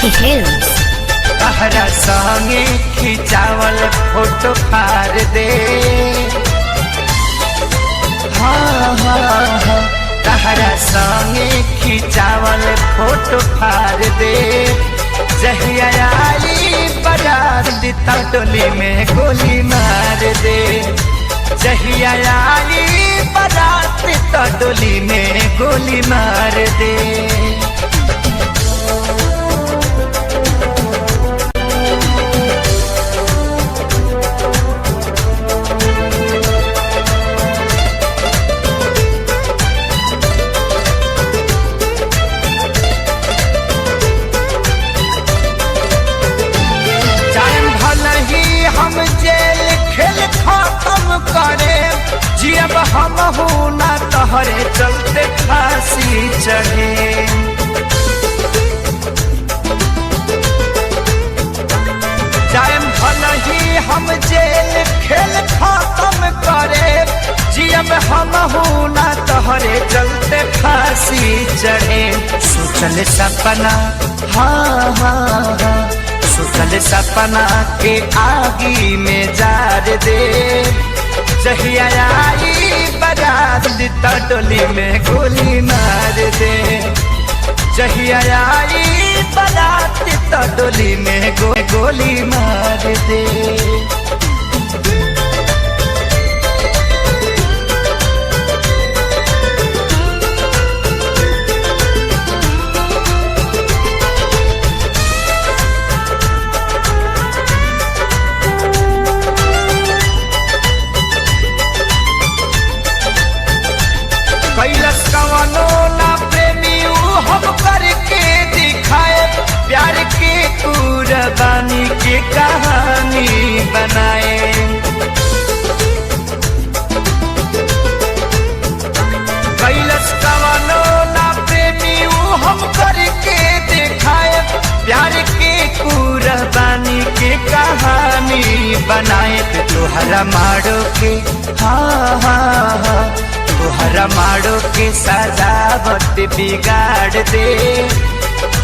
Vicky Hills। तहरा संगे खिंचावल photo फाड़ दे, हाँ हाँ हाँ, तहरा संगे खिंचावल फोटो फाड़ दे। जहिया आई बारात दिता टोली में गोली मार दे, जहिया आई बारात दिता टोली में गोली मार दे। हम जेल खेल खत्म करे, जियब हम हो ना तहरे चलते फांसी चढ़े। जाएम भल ही हम जेल खेल खत्म करे, जियब हम हो ना तहरे चलते फांसी चढ़े। सोचल सपना हाँ हाँ हाँ, सोचल सपना के आगी में जार दे। जहिया आई बारात दिता टोली में गोली मार दे, जहिया आई बारात दिता टोली में गोली मार दे। कैलस कवनो ना प्रेमी हम करके दिखाए, प्यार के कुर्बानी के कहानी बनाए। कैलस कवनो ना प्रेमी हम करके दिखाए, प्यार के कुर्बानी के कहानी बनाए। तोहरा मारो के हाँ हाँ हाँ, तोहरा मारो के सजावट बिगाड़ दे।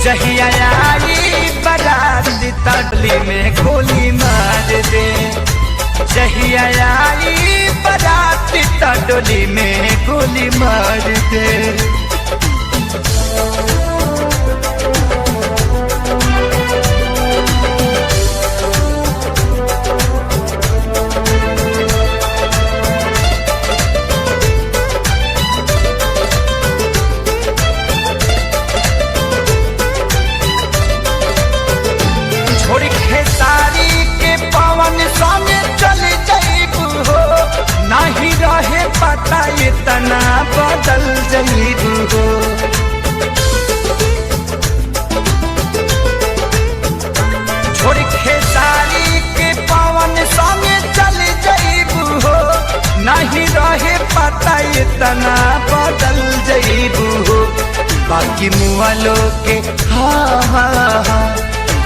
जहिया आई बारात दिता टोली में गोली मार दे, जहिया आई बारात दिता टोली में गोली मार दे। नहीं रहे पता इतना बदल जईबू हो, छोड़ खेसारी के पवन संगे चल जईबू हो। नहीं रहे पता इतना बदल जईबू हो। बाकी मुआलो के हाँ हाँ हाँ,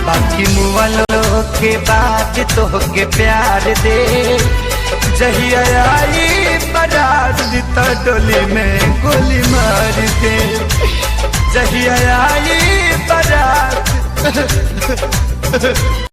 बाकी मुआलो के बाद तो के प्यार दे। जहिया आई बारात दिता टोली में गोली मार दे, जहिया आई बारात